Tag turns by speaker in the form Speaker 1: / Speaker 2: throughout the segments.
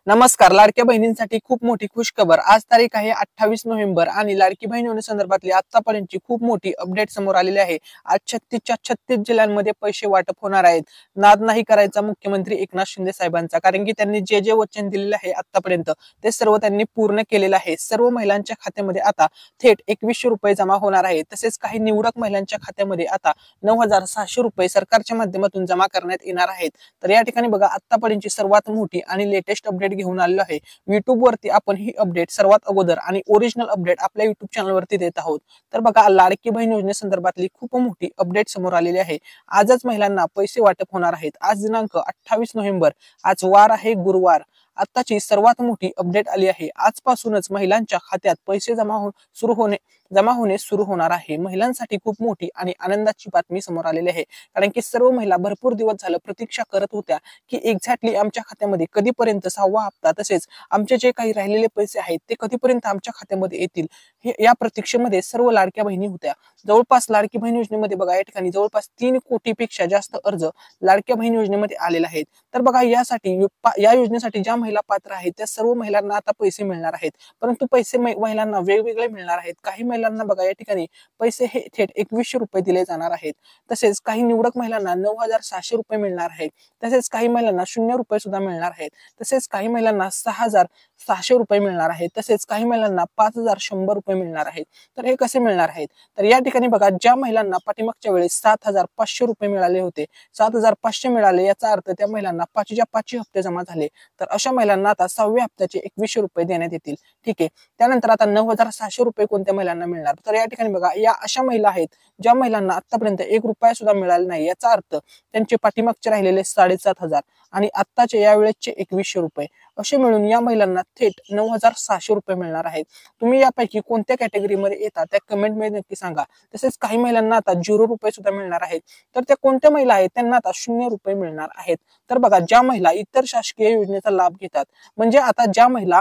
Speaker 1: नमस्कार. लाडक्या बहिणींसाठी खूप मोठी खुशखबर. आज तारीख आहे 28 नोव्हेंबर आणि लाडकी बहीण योजनेसंदर्भातली आतापर्यंतची खूप मोठी अपडेट समोर आलेली आहे. आज 36च्या 36 जिल्ह्यांमध्ये पैसे वाटप होणार आहेत. नाद नाही करायचा मुख्यमंत्री एकनाथ शिंदे साहेबांचा, कारण की त्यांनी जे जे वचन दिलेले आहे आतापर्यंत ते सर्व त्यांनी पूर्ण केलेलं आहे. सर्व महिलांच्या खात्यामध्ये आता थेट 2100 रुपये जमा होणार आहेत. तसेच काही निवडक महिलांच्या खात्यामध्ये आता 9600 रुपये सरकारच्या माध्यमातून जमा करण्यात येणार आहेत. तर या ठिकाणी बघा, आतापर्यंतची सर्वात मोठी आणि लेटेस्ट अपडेट घेऊन आलेलो आहे. युट्यूब वरती आपण ही अपडेट सर्वात अगोदर आणि ओरिजिनल अपडेट आपल्या युट्यूब चॅनल वरती देत आहोत. तर बघा, लाडकी बहीण योजनेसंदर्भातली खूप मोठी अपडेट समोर आलेली आहे. आजच महिलांना पैसे वाटप होणार आहेत. आज दिनांक 28 नोव्हेंबर, आज वार आहे गुरुवार. आताची सर्वात मोठी अपडेट आली आहे. आजपासूनच महिलांच्या खात्यात पैसे जमा होणे सुरू होणार आहे. महिलांसाठी खूप मोठी आणि आनंदाची बातमी समोर आलेली आहे, कारण की सर्व महिला भरपूर दिवस झालं प्रतीक्षा करत होत्या की एक्झॅक्टली आमच्या खात्यामध्ये कधीपर्यंत 6वा हप्ता तसेच आमचे जे काही राहिलेले पैसे आहेत ते कधीपर्यंत आमच्या खात्यामध्ये येतील, हे या प्रतीक्षेमध्ये सर्व लाडक्या बहिणी होत्या. जवळपास लाडकी बहीण योजनेमध्ये बघा, या ठिकाणी जवळपास 3 कोटीपेक्षा जास्त अर्ज लाडक्या बहीण योजनेमध्ये आलेले आहेत. तर बघा, या योजनेसाठी ज्या महिला पात्र आहेत त्या सर्व महिलांना आता पैसे मिळणार आहेत. परंतु पैसे महिलांना वेगवेगळे मिळणार आहेत. काही महिलांना बघा, या ठिकाणी पैसे हे थेट 2100 रुपये दिले जाणार आहेत. तसेच काही निवडक महिलांना 9600 रुपये मिळणार आहेत. तसेच काही महिलांना 0 रुपये सुद्धा मिळणार आहेत. तसेच काही महिलांना 6600 रुपये मिळणार आहेत. तसेच काही महिलांना 5100 रुपये मिळणार आहेत. तर हे कसे मिळणार आहेत? तर या ठिकाणी बघा, ज्या महिलांना पाठीमागच्या वेळेस 7500 रुपये मिळाले होते, 7500 मिळाले, याचा अर्थ त्या महिलांना 5च्या 5 हप्ते जमा झाले. तर अशा महिलांना आता 6व्या हप्त्याचे 2100 रुपये देण्यात येतील. ठीक आहे. त्यानंतर आता 9600 रुपये कोणत्या महिलांना मिळणार? तर या ठिकाणी बघा, या अशा महिला आहेत ज्या महिलांना आतापर्यंत 1 रुपया सुद्धा मिळाला नाही. याचा अर्थ त्यांचे पाठीमागचे राहिलेले 7500 आणि आत्ताचे या वेळेसचे 2100 रुपये असे मिळून या महिलांना थेट 9600 रुपये मिळणार आहेत. तुम्ही यापैकी कोणत्या कॅटेगरीमध्ये येतात त्या कमेंटमध्ये नक्की सांगा. तसेच काही महिलांना आता 0 रुपये सुद्धा मिळणार आहेत. तर त्या कोणत्या महिला आहेत? त्यांना आता 0 रुपये मिळणार आहेत. तर बघा, ज्या महिला इतर शासकीय योजनेचा लाभ घेतात, म्हणजे आता ज्या महिला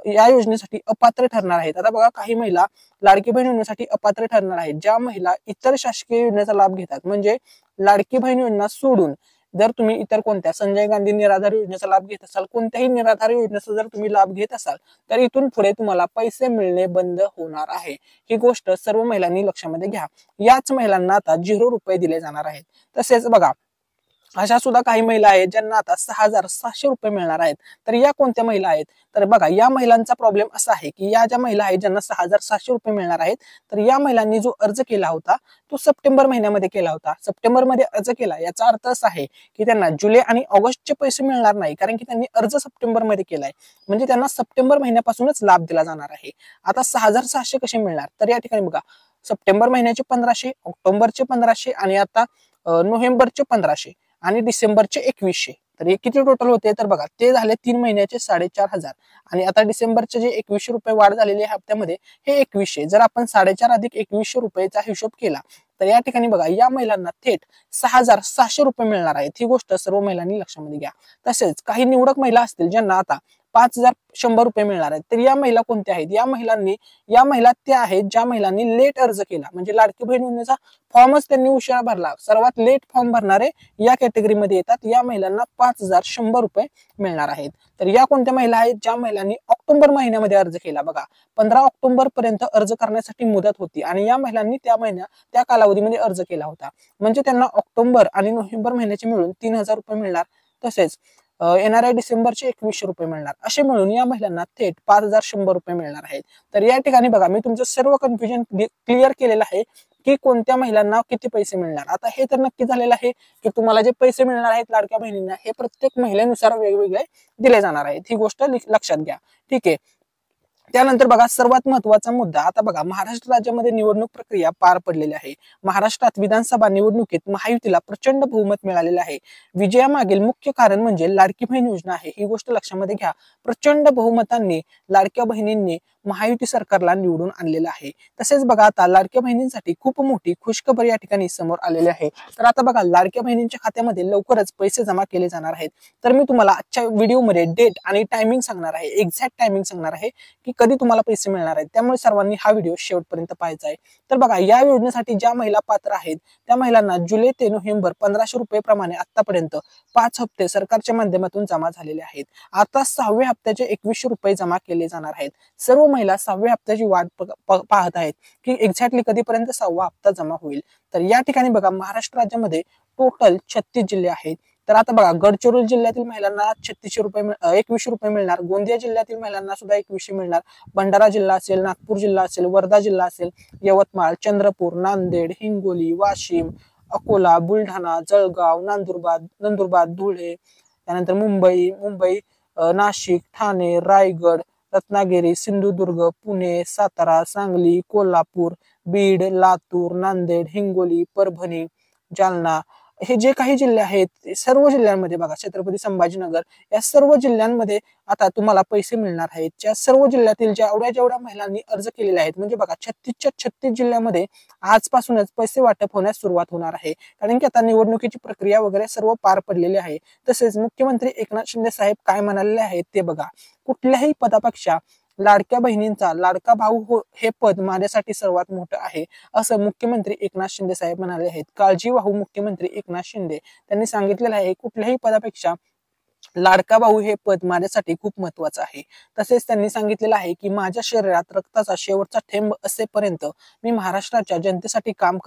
Speaker 1: या योजनेसाठी अपात्र ठरणार आहेत. आता बघा, काही महिला लाडकी बहीण योजनेसाठी अपात्र ठरणार आहेत. ज्या महिला इतर शासकीय योजनेचा लाभ घेतात, म्हणजे लाडकी बहीण योजना सोडून जर तुम्ही इतर कोणत्या संजय गांधी निराधार योजनेचा लाभ घेत असाल, कोणत्याही निराधार योजनेचा जर तुम्ही लाभ घेत असाल, तर इथून पुढे तुम्हाला पैसे मिळणे बंद होणार आहे. ही गोष्ट सर्व महिलांनी लक्षामध्ये घ्या. याच महिलांना आता 0 रुपये दिले जाणार आहेत. तसेच बघा, अशा सुद्धा काही महिला आहेत ज्यांना आता 6700 रुपये मिळणार आहेत. तर या कोणत्या महिला आहेत? तर बघा, या महिलांचा प्रॉब्लेम असा आहे की या ज्या महिला आहेत ज्यांना 6700 रुपये मिळणार आहेत, तर या महिलांनी जो अर्ज केला होता तो सप्टेंबर महिन्यामध्ये केला होता. सप्टेंबरमध्ये अर्ज केला, याचा अर्थ असा आहे की त्यांना जुलै आणि ऑगस्टचे पैसे मिळणार नाही, कारण की त्यांनी अर्ज सप्टेंबरमध्ये केलाय. म्हणजे त्यांना सप्टेंबर महिन्यापासूनच लाभ दिला जाणार आहे. आता 6700 कसे मिळणार? तर या ठिकाणी बघा, सप्टेंबर महिन्याचे 1500, ऑक्टोबरचे 1500 आणि आता नोव्हेंबरचे 1500 आणि डिसेंबरचे 2100. तर हे किती टोटल होते? तर बघा, ते झाले 3 महिन्याचे 4500 आणि आता डिसेंबरचे जे 2100 रुपये वाढ झालेली आहे हप्त्यामध्ये, हे 2100. जर आपण 4.5 अधिक 2100 रुपयेचा हिशोब केला, तर या ठिकाणी बघा, या महिलांना थेट 6700 रुपये मिळणार आहेत. ही गोष्ट सर्व महिलांनी लक्षामध्ये घ्या. तसेच काही निवडक महिला असतील ज्यांना आता 5100 रुपये मिळणार आहेत. तर या महिला कोणत्या आहेत? या महिला त्या आहेत ज्या महिलांनी लेट अर्ज केला, म्हणजे लाडकी बहीण योजनेचा फॉर्मच त्यांनी उशिरा भरला. सर्वात लेट फॉर्म भरणारे या कॅटेगरीमध्ये येतात. या महिलांना 5100 रुपये मिळणार आहेत. तर या कोणत्या महिला आहेत? ज्या महिलांनी ऑक्टोबर महिन्यामध्ये अर्ज केला. बघा, 15 ऑक्टोबर पर्यंत अर्ज करण्यासाठी मुदत होती आणि या महिलांनी त्या कालावधीमध्ये अर्ज केला होता. म्हणजे त्यांना ऑक्टोबर आणि नोव्हेंबर महिन्याचे मिळून 3000 रुपये मिळणार. तसेच येणाऱ्या डिसेंबरचे 2100 रुपये मिळणार. असे मिळून या महिलांना थेट 5100 रुपये मिळणार आहेत. तर या ठिकाणी बघा, मी तुमचं सर्व कन्फ्युजन क्लिअर केलेलं आहे की कोणत्या महिलांना किती पैसे मिळणार. आता हे तर नक्की झालेलं आहे की तुम्हाला जे पैसे मिळणार आहेत लाडक्या बहिणींना, हे प्रत्येक महिलेनुसार वेगवेगळे दिले जाणार आहेत. ही गोष्ट लक्षात घ्या. ठीक आहे. त्यानंतर बघा, सर्वात महत्वाचा मुद्दा. आता बघा, महाराष्ट्र राज्यामध्ये निवडणूक प्रक्रिया पार पडलेली आहे. महाराष्ट्रात विधानसभा निवडणुकीत महायुतीला प्रचंड बहुमत मिळालेलं आहे. विजयामागील मुख्य कारण म्हणजे लाडकी बहीण योजना आहे. ही गोष्ट लक्षामध्ये घ्या. प्रचंड बहुमतांनी लाडक्या बहिणींनी महायुती सरकारला निवडून आणलेलं आहे. तसेच बघा आता लाडक्या बहिणींसाठी खूप मोठी खुशखबर या ठिकाणी समोर आलेली आहे. तर आता बघा लाडक्या बहिणींच्या खात्यामध्ये लवकरच पैसे जमा केले जाणार आहेत. तर मी तुम्हाला आजच्या व्हिडिओमध्ये डेट आणि टायमिंग सांगणार आहे, एक्झॅक्ट टायमिंग सांगणार आहे की कधी तुम्हाला पैसे मिळणार आहेत. त्यामुळे सर्वांनी हा व्हिडिओ शेवटपर्यंत पाहायचा आहे. तर बघा या योजनेसाठी ज्या महिला पात्र आहेत त्या महिलांना जुलै ते नोव्हेंबर 1500 रुपये प्रमाणे आतापर्यंत 5 हप्ते सरकारच्या माध्यमातून जमा झालेले आहेत. आता 6व्या हप्त्याचे 2100 रुपये जमा केले जाणार आहेत. सर्व महिला 6व्या हप्त्याची वाट पाहत आहेत की एक्झॅक्टली कधीपर्यंत 6वा हप्ता जमा होईल. तर या ठिकाणी बघा महाराष्ट्र राज्यामध्ये टोटल 36 जिल्हे आहेत. तर आता बघा गडचिरोली जिल्ह्यातील महिलांना 3600 रुपये 2100 रुपये मिळणार. गोंदिया जिल्ह्यातील महिलांना सुद्धा 2100 मिळणार. भंडारा जिल्हा असेल, नागपूर जिल्हा असेल, वर्धा जिल्हा असेल, यवतमाळ, चंद्रपूर, नांदेड, हिंगोली, वाशिम, अकोला, बुलढाणा, जळगाव, नंदुरबार, धुळे, त्यानंतर मुंबई, नाशिक, ठाणे, रायगड, रत्नागिरी, सिंधुदुर्ग, पुणे, सातारा, सांगली, कोल्हापूर, बीड, लातूर, नांदेड, हिंगोली, परभणी, जालना, हे जे काही जिल्हे आहेत सर्व जिल्ह्यांमध्ये बघा छत्रपती संभाजीनगर या सर्व जिल्ह्यांमध्ये आता तुम्हाला पैसे मिळणार आहेत. ज्या सर्व जिल्ह्यातील जेवढ्या महिलांनी अर्ज केलेले आहेत म्हणजे बघा 36च्या 36 जिल्ह्यामध्ये आजपासूनच पैसे वाटप होण्यास सुरुवात होणार आहे. कारण की आता निवडणुकीची प्रक्रिया वगैरे सर्व पार पडलेली आहे. तसेच मुख्यमंत्री एकनाथ शिंदे साहेब काय म्हणालेले आहेत ते बघा, कुठल्याही पदापेक्षा लाडक्या बहिणींचा लाडका भाऊ हे पद माझ्यासाठी सर्वात मोठं आहे असं मुख्यमंत्री एकनाथ शिंदे साहेब म्हणाले आहेत. काळजीवाहू मुख्यमंत्री एकनाथ शिंदे त्यांनी सांगितलेलं आहे कुठल्याही पदापेक्षा लाडका भाऊ हे पद माझ्यासाठी खूप महत्वाचं आहे. तसेच त्यांनी सांगितलेलं आहे की माझ्या शरीरात रक्ताचा शेवटचा थेंब असेपर्यंत मी महाराष्ट्राच्या जनतेसाठी काम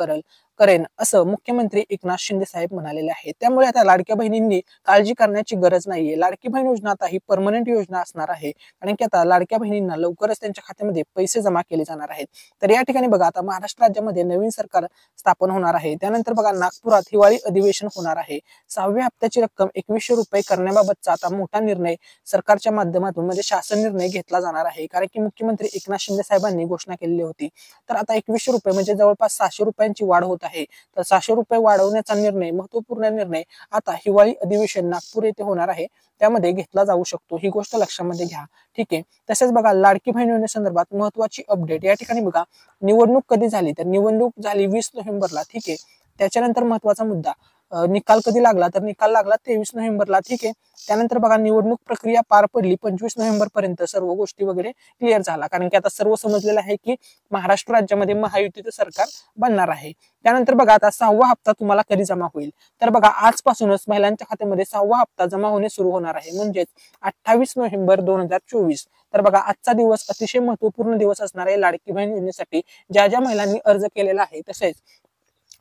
Speaker 1: करेन असं मुख्यमंत्री एकनाथ शिंदे साहेब म्हणालेले आहेत. त्यामुळे आता लाडक्या बहिणींनी काळजी करण्याची गरज नाहीये. लाडकी बहीण योजना आता ही परमनंट योजना असणार आहे. कारण की आता लाडक्या बहिणींना लवकरच त्यांच्या खात्यामध्ये पैसे जमा केले जाणार आहेत. तर या ठिकाणी बघा आता महाराष्ट्र राज्यामध्ये नवीन सरकार स्थापन होणार आहे. त्यानंतर बघा नागपुरात हिवाळी अधिवेशन होणार आहे. 6व्या हप्त्याची रक्कम 2100 रुपये करण्याबाबतचा आता मोठा निर्णय सरकारच्या माध्यमातून म्हणजे शासन निर्णय घेतला जाणार आहे. कारण की मुख्यमंत्री एकनाथ शिंदे साहेबांनी घोषणा केलेली होती. तर आता 2100 रुपये म्हणजे जवळपास 600 रुपयांची वाढ होत आहे. तर 600 रुपये वाढवण्याचा निर्णय महत्वपूर्ण निर्णय आता हिवाळी अधिवेशन नागपूर येथे होणार आहे त्यामध्ये घेतला जाऊ शकतो. ही गोष्ट लक्षामध्ये घ्या. ठीक आहे. तसेच बघा लाडकी बहीण योजनेसंदर्भात महत्वाची अपडेट या ठिकाणी बघा, निवडणूक कधी झाली तर निवडणूक झाली 20 नोव्हेंबरला. ठीक आहे. त्याच्यानंतर महत्वाचा मुद्दा निकाल कधी लागला तर निकाल लागला 23 नोव्हेंबरला. ठीक आहे. त्यानंतर बघा निवडणूक प्रक्रिया पार पडली 25 नोव्हेंबर पर्यंत सर्व गोष्टी वगैरे क्लिअर झाला. कारण की आता सर्व समजलेलं आहे की महाराष्ट्र राज्यामध्ये महायुतीचं सरकार बनणार आहे. त्यानंतर बघा आता 6वा हप्ता तुम्हाला कधी जमा होईल तर बघा आजपासूनच महिलांच्या खात्यामध्ये 6वा हप्ता जमा होणे सुरू होणार आहे. म्हणजेच 28 नोव्हेंबर 2024. तर बघा आजचा दिवस अतिशय महत्वपूर्ण दिवस असणार आहे लाडकी बहीण योजनेसाठी. ज्या ज्या अर्ज केलेला आहे तसेच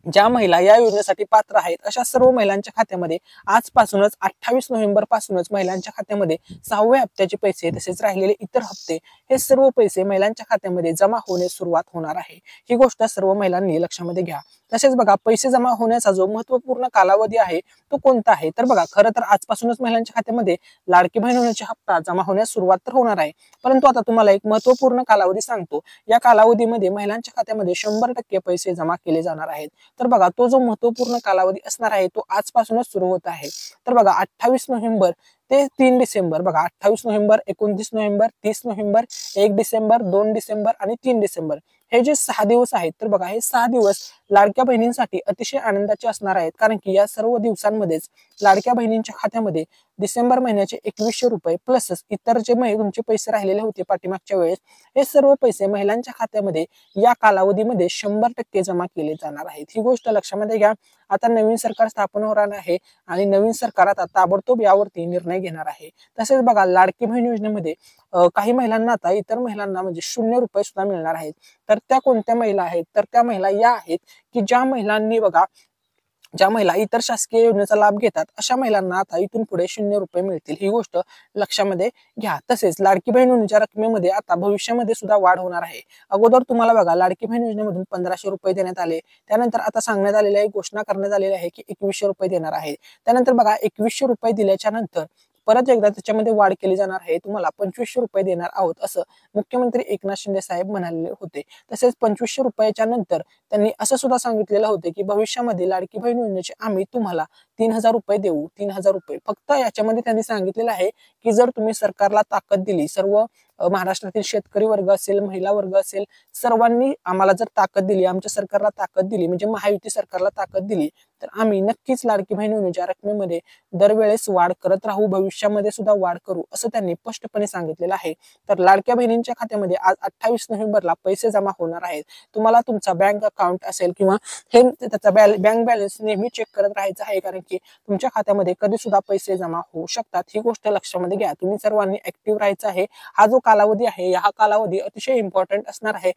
Speaker 1: ज्या महिला या योजनेसाठी पात्र आहेत अशा सर्व महिलांच्या खात्यामध्ये आजपासूनच 28 नोव्हेंबर पासूनच महिलांच्या खात्यामध्ये 6व्या हप्त्याचे पैसे तसेच राहिलेले इतर हप्ते हे सर्व पैसे महिलांच्या खात्यामध्ये जमा होण्यास सुरुवात होणार आहे. ही गोष्ट सर्व महिलांनी लक्षामध्ये घ्या. तसेच बघा पैसे जमा होण्याचा जो महत्वपूर्ण कालावधी आहे तो कोणता आहे तर बघा खरं तर आजपासूनच महिलांच्या खात्यामध्ये लाडकी बहीण योजनेचा हप्ता जमा होण्यास सुरुवात तर होणार आहे. परंतु आता तुम्हाला एक महत्वपूर्ण कालावधी सांगतो. या कालावधीमध्ये महिलांच्या खात्यामध्ये 100% पैसे जमा केले जाणार आहेत. तर बघा तो जो महत्वपूर्ण कालावधी असणार आहे तो आजपासूनच सुरू होत आहे. तर बघा 28 नोव्हेंबर ते 3 डिसेंबर बघा 28 November 29 November 30 November 1 December 2 December आणि 3 डिसेंबर हे जे 6 दिवस आहेत तर बघा हे 6 दिवस लाडक्या बहिणींसाठी अतिशय आनंदाचे असणार आहेत. कारण की या सर्व दिवसांमध्येच लाडक्या बहिणींच्या खात्यामध्ये डिसेंबर महिन्याचे 2100 रुपये प्लस इतर जे तुमचे पैसे राहिलेले होते पाठीमागच्या वेळेस हे सर्व पैसे महिलांच्या खात्यामध्ये या कालावधीमध्ये 100% जमा केले जाणार आहेत. ही गोष्ट लक्षामध्ये घ्या. आता नवीन सरकार स्थापन होणार आहे आणि नवीन सरकार आता ताबडतोब यावरती निर्णय घेणार आहे. तसेच बघा लाडकी बहीण योजनेमध्ये काही महिलांना आता इतर महिलांना म्हणजे 0 रुपये सुद्धा मिळणार आहेत. तर त्या कोणत्या महिला आहेत तर त्या महिला या आहेत की ज्या महिला इतर शासकीय योजनेचा लाभ घेतात अशा महिलांना आता इथून पुढे 0 रुपये मिळतील. ही गोष्ट लक्षामध्ये घ्या. तसेच लाडकी बहीण योजनेच्या रकमेमध्ये आता भविष्यामध्ये सुद्धा वाढ होणार आहे. अगोदर तुम्हाला बघा लाडकी बहीण योजनेमधून 1500 रुपये देण्यात आले. त्यानंतर आता सांगण्यात आलेले आहे घोषणा करण्यात आलेली आहे की 2100 रुपये देणार आहे. त्यानंतर बघा 2100 रुपये दिल्याच्या नंतर परत एकदा त्याच्यामध्ये वाढ केली जाणार आहे. तुम्हाला 2500 रुपये देणार आहोत असं मुख्यमंत्री एकनाथ शिंदे साहेब म्हणाले होते. तसेच 2500 रुपयाच्या नंतर त्यांनी असं सुद्धा सांगितलेलं होते की भविष्यामध्ये लाडकी बहीण योजनेचे आम्ही तुम्हाला 3000 रुपये देऊ. 3000 रुपये फक्त याच्यामध्ये त्यांनी सांगितलेलं आहे की जर तुम्ही सरकारला ताकद दिली, सर्व महाराष्ट्रातील शेतकरी वर्ग असेल, महिला वर्ग असेल, सर्वांनी आम्हाला जर ताकद दिली, आमच्या सरकारला ताकद दिली, म्हणजे महायुती सरकारला ताकद दिली, तर आम्ही नक्कीच लाडकी बहीण योजनेच्या रकमेमध्ये दरवेळेस वाढ करत राहू, भविष्यामध्ये सुद्धा वाढ करू, असं त्यांनी स्पष्टपणे सांगितलेलं आहे. तर लाडक्या बहिणींच्या खात्यामध्ये आज 28 नोव्हेंबरला पैसे जमा होणार आहेत. तुम्हाला तुमचा बँक अकाउंट असेल किंवा हे त्याचा बँक बॅलन्स नेहमी चेक करत राहायचं आहे, कारण की तुमच्या खात्यामध्ये कधी सुद्धा पैसे जमा होऊ शकतात. ही गोष्ट लक्षामध्ये घ्या. तुम्ही सर्वांनी ऍक्टिव्ह राहायचं आहे. हा जो कालावधी आहे, हा कालावधी अतिशय इम्पॉर्टंट असणार आहे.